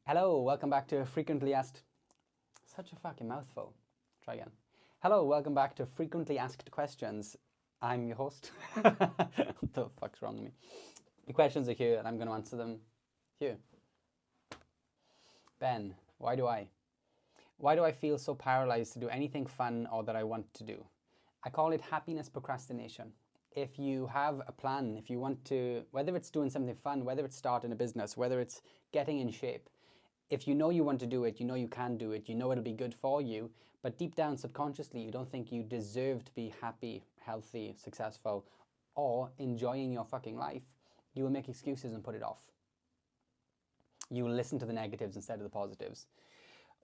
Hello, welcome back to Frequently Asked. Such a fucking mouthful. Try again. Hello, welcome back to Frequently Asked Questions. I'm your host. What the fuck's wrong with me? The questions are here and I'm going to answer them here. Ben, why do I feel so paralyzed to do anything fun or that I want to do? I call it happiness procrastination. If you have a plan, if you want to, whether it's doing something fun, whether it's starting a business, whether it's getting in shape, if you know you want to do it, you know you can do it, you know it'll be good for you, but deep down subconsciously you don't think you deserve to be happy, healthy, successful, or enjoying your fucking life, you will make excuses and put it off. You will listen to the negatives instead of the positives.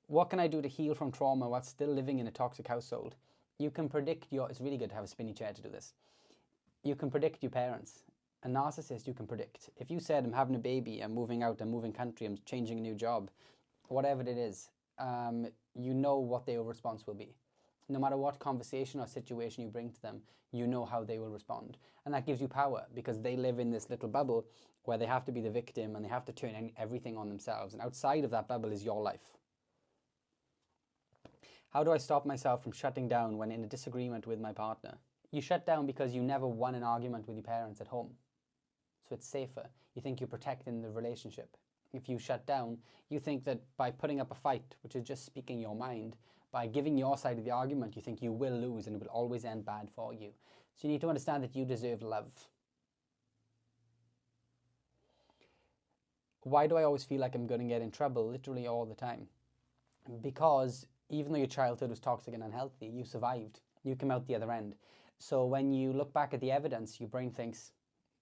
What can I do to heal from trauma while still living in a toxic household? You can predict it's really good to have a spinny chair to do this. You can predict your parents. A narcissist you can predict. If you said, I'm having a baby, I'm moving out, I'm moving country, I'm changing a new job, whatever it is, you know what their response will be. No matter what conversation or situation you bring to them, you know how they will respond. And that gives you power because they live in this little bubble where they have to be the victim and they have to turn everything on themselves. And outside of that bubble is your life. How do I stop myself from shutting down when in a disagreement with my partner? You shut down because you never won an argument with your parents at home. So it's safer. You think you're protecting the relationship. If you shut down, you think that by putting up a fight, which is just speaking your mind, by giving your side of the argument, you think you will lose and it will always end bad for you. So you need to understand that you deserve love. Why do I always feel like I'm going to get in trouble literally all the time? Because even though your childhood was toxic and unhealthy, you survived. You came out the other end. So when you look back at the evidence, your brain thinks,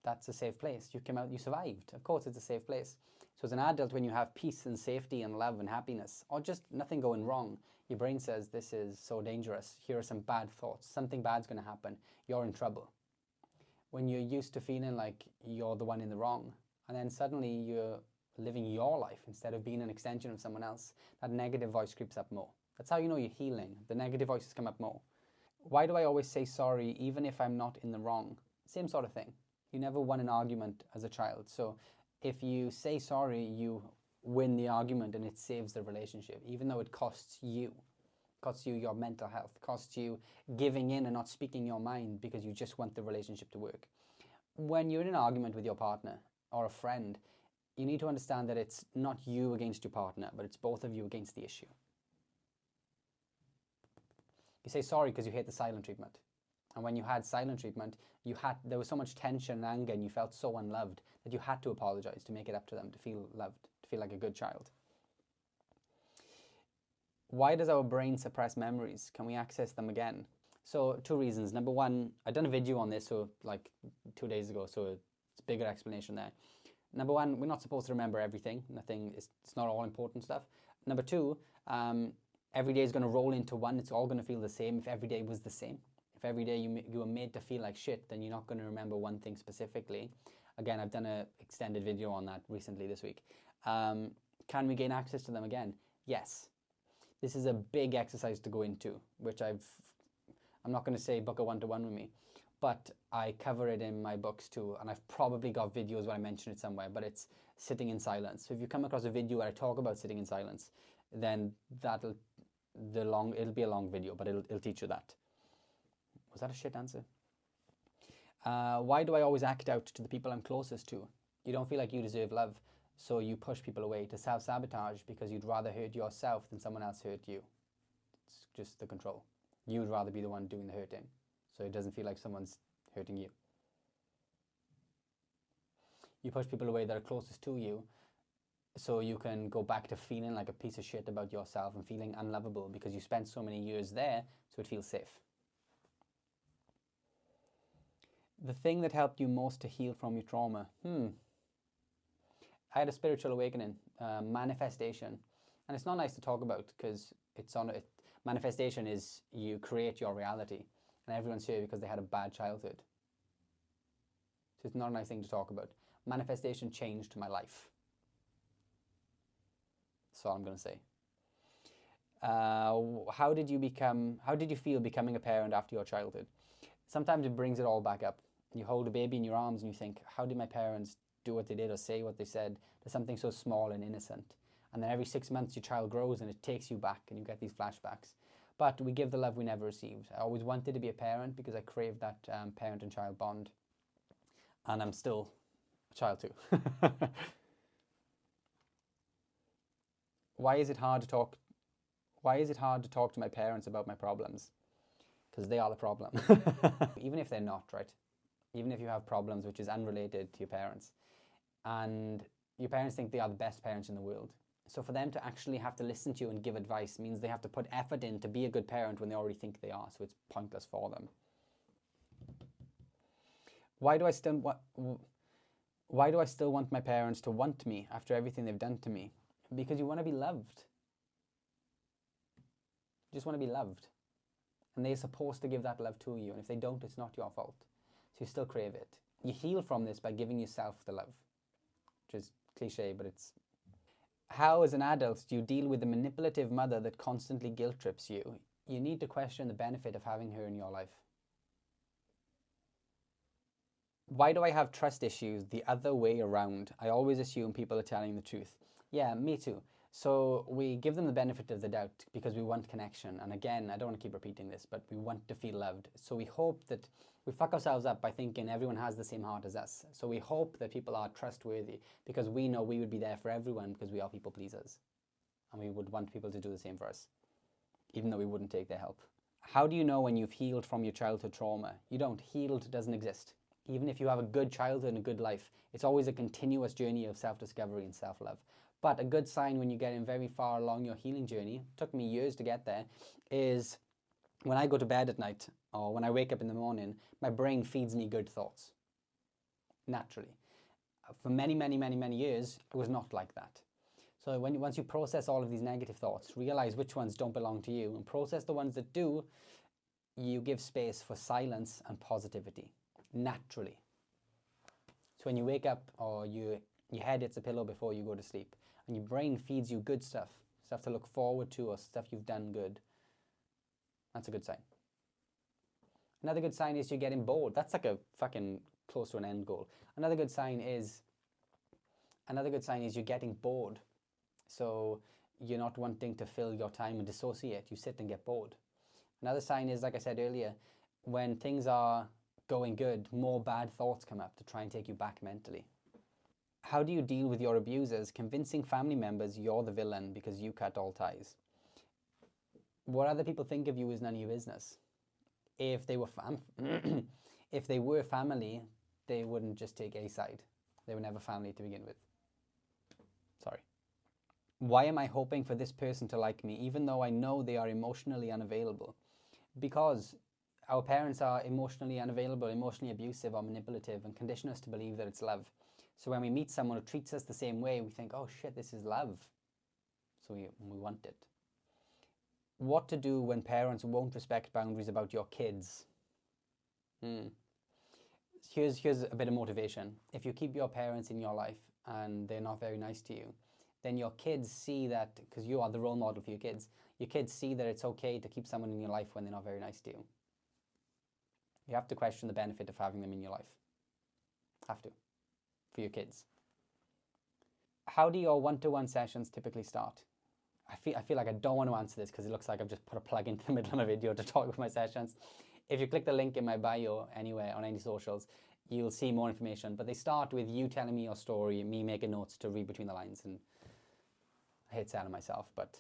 that's a safe place. You came out, you survived. Of course, it's a safe place. So as an adult, when you have peace and safety and love and happiness, or just nothing going wrong, your brain says, this is so dangerous. Here are some bad thoughts. Something bad's going to happen. You're in trouble. When you're used to feeling like you're the one in the wrong, and then suddenly you're living your life instead of being an extension of someone else, that negative voice creeps up more. That's how you know you're healing. The negative voices come up more. Why do I always say sorry even if I'm not in the wrong? Same sort of thing. You never won an argument as a child. So if you say sorry, you win the argument and it saves the relationship, even though it costs you. Costs you your mental health, costs you giving in and not speaking your mind because you just want the relationship to work. When you're in an argument with your partner or a friend, you need to understand that it's not you against your partner, but it's both of you against the issue. You say sorry because you hate the silent treatment. And when you had silent treatment, there was so much tension and anger and you felt so unloved that you had to apologize to make it up to them, to feel loved, to feel like a good child. Why does our brain suppress memories? Can we access them again? So 2 reasons. Number one, I've done a video on this so like 2 days ago, so it's a bigger explanation there. Number one, we're not supposed to remember everything. It's not all important stuff. Number two, every day is going to roll into one. It's all going to feel the same if every day was the same. If every day you were made to feel like shit, then you're not going to remember one thing specifically. Again, I've done an extended video on that recently this week. Can we gain access to them again? Yes. This is a big exercise to go into, which I'm not going to say book a one-to-one with me, but I cover it in my books too, and I've probably got videos where I mention it somewhere, but it's sitting in silence. So if you come across a video where I talk about sitting in silence, then it'll be a long video, but it'll teach you that. Was that a shit answer? Why do I always act out to the people I'm closest to? You don't feel like you deserve love, so you push people away to self-sabotage because you'd rather hurt yourself than someone else hurt you. It's just the control. You'd rather be the one doing the hurting, so it doesn't feel like someone's hurting you. You push people away that are closest to you so you can go back to feeling like a piece of shit about yourself and feeling unlovable because you spent so many years there, so it feels safe. The thing that helped you most to heal from your trauma? I had a spiritual awakening, manifestation. And it's not nice to talk about because manifestation is you create your reality. And everyone's here because they had a bad childhood. So it's not a nice thing to talk about. Manifestation changed my life. That's all I'm going to say. How did you feel becoming a parent after your childhood? Sometimes it brings it all back up. You hold a baby in your arms and you think, how did my parents do what they did or say what they said? There's something so small and innocent. And then every 6 months your child grows and it takes you back and you get these flashbacks. But we give the love we never received. I always wanted to be a parent because I craved that parent and child bond. And I'm still a child too. Why is it hard to talk to my parents about my problems? Because they are the problem. Even if they're not, right? Even if you have problems which is unrelated to your parents, and your parents think they are the best parents in the world. So for them to actually have to listen to you and give advice means they have to put effort in to be a good parent when they already think they are. So it's pointless for them. Why do I still want my parents to want me after everything they've done to me? Because you want to be loved. You just want to be loved. And they're supposed to give that love to you. And if they don't, it's not your fault. So you still crave it. You heal from this by giving yourself the love. Which is cliche, but it's... How, as an adult, do you deal with the manipulative mother that constantly guilt trips you? You need to question the benefit of having her in your life. Why do I have trust issues the other way around? I always assume people are telling the truth. Yeah, me too. So we give them the benefit of the doubt because we want connection. And again, I don't want to keep repeating this, but we want to feel loved. So we hope that we fuck ourselves up by thinking everyone has the same heart as us. So we hope that people are trustworthy because we know we would be there for everyone because we are people pleasers. And we would want people to do the same for us, even though we wouldn't take their help. How do you know when you've healed from your childhood trauma? You don't. Healed doesn't exist. Even if you have a good childhood and a good life, it's always a continuous journey of self-discovery and self-love. But a good sign when you're getting very far along your healing journey, took me years to get there, is when I go to bed at night or when I wake up in the morning, my brain feeds me good thoughts, naturally. For many, many, many, many years, it was not like that. So once you process all of these negative thoughts, realize which ones don't belong to you and process the ones that do, you give space for silence and positivity, naturally. So when you wake up or your head hits a pillow before you go to sleep, and your brain feeds you good stuff to look forward to or stuff you've done good, that's a good sign. Another good sign is you're getting bored. That's like a fucking close to an end goal. Another good sign is you're getting bored. So you're not wanting to fill your time and dissociate. You sit and get bored. Another sign is, like I said earlier, when things are going good, more bad thoughts come up to try and take you back mentally. How do you deal with your abusers, convincing family members you're the villain because you cut all ties? What other people think of you is none of your business. If they were family, they wouldn't just take a side. They were never family to begin with. Sorry. Why am I hoping for this person to like me, even though I know they are emotionally unavailable? Because our parents are emotionally unavailable, emotionally abusive or manipulative, and condition us to believe that it's love. So when we meet someone who treats us the same way, we think, oh shit, this is love. So we want it. What to do when parents won't respect boundaries about your kids? Here's a bit of motivation. If you keep your parents in your life and they're not very nice to you, then your kids see that, because you are the role model for your kids see that it's okay to keep someone in your life when they're not very nice to you. You have to question the benefit of having them in your life. Have to. For your kids. How do your one-to-one sessions typically start? I feel like I don't want to answer this because it looks like I've just put a plug into the middle of my video to talk about my sessions. If you click the link in my bio anywhere on any socials, you'll see more information. But they start with you telling me your story and me making notes to read between the lines. And I hate selling myself, but...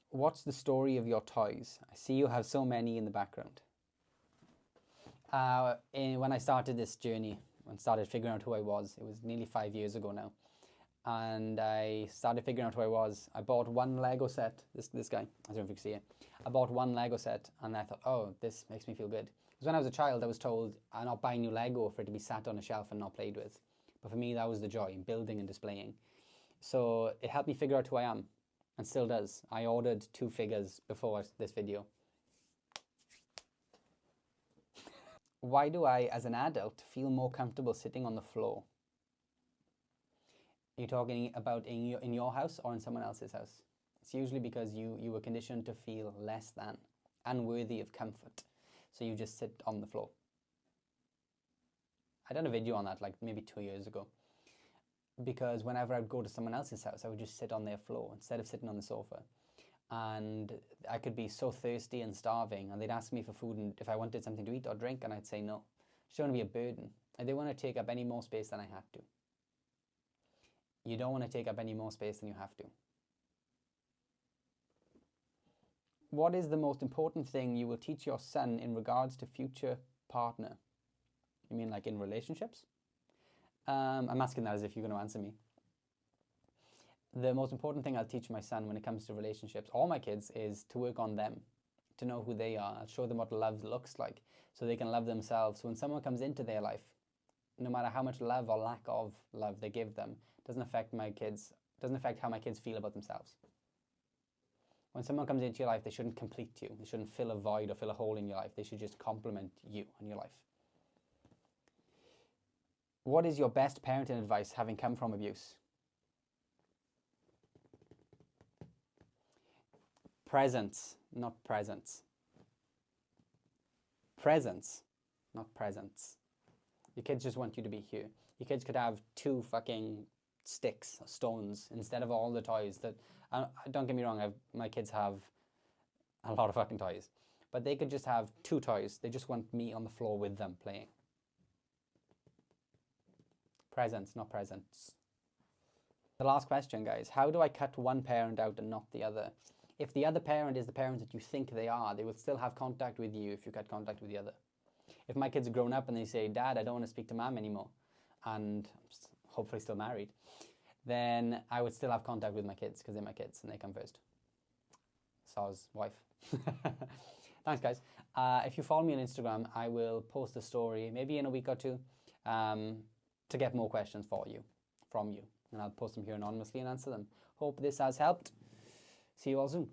What's the story of your toys? I see you have so many in the background. When I started this journey and started figuring out who I was, it was nearly 5 years ago now. And I started figuring out who I was. I bought one Lego set, this guy, I don't know if you can see it. I bought one Lego set and I thought, oh, this makes me feel good. Because when I was a child, I was told I'm not buying new Lego for it to be sat on a shelf and not played with. But for me, that was the joy, building and displaying. So it helped me figure out who I am, and still does. I ordered 2 figures before this video. Why do I, as an adult, feel more comfortable sitting on the floor? Are you talking about in your house or in someone else's house? It's usually because you were conditioned to feel less than, unworthy of comfort. So you just sit on the floor. I done a video on that like maybe 2 years ago. because whenever I'd go to someone else's house, I would just sit on their floor instead of sitting on the sofa. And I could be so thirsty and starving, and they'd ask me for food and if I wanted something to eat or drink, and I'd say no. I just don't want to be a burden. I didn't want to take up any more space than I had to. You don't want to take up any more space than you have to. What is the most important thing you will teach your son in regards to future partner? You mean like in relationships? I'm asking that as if you're going to answer me. The most important thing I'll teach my son when it comes to relationships, all my kids, is to work on them, to know who they are. I'll show them what love looks like so they can love themselves. So when someone comes into their life, no matter how much love or lack of love they give them, doesn't affect how my kids feel about themselves. When someone comes into your life, they shouldn't complete you. They shouldn't fill a void or fill a hole in your life. They should just complement you and your life. What is your best parenting advice having come from abuse? Presence, not presents. Presence, not presents. Your kids just want you to be here. Your kids could have 2 fucking sticks, stones, instead of all the toys that... don't get me wrong, my kids have a lot of fucking toys. But they could just have 2 toys. They just want me on the floor with them playing. Presents, not presents. The last question, guys. How do I cut one parent out and not the other? If the other parent is the parent that you think they are, they will still have contact with you if you cut contact with the other. If my kids are grown up and they say, Dad, I don't want to speak to Mom anymore, and hopefully still married, then I would still have contact with my kids because they're my kids and they come first. Saw's wife. Thanks, guys. If you follow me on Instagram, I will post a story maybe in a week or 2 to get more questions from you. And I'll post them here anonymously and answer them. Hope this has helped. See you all soon.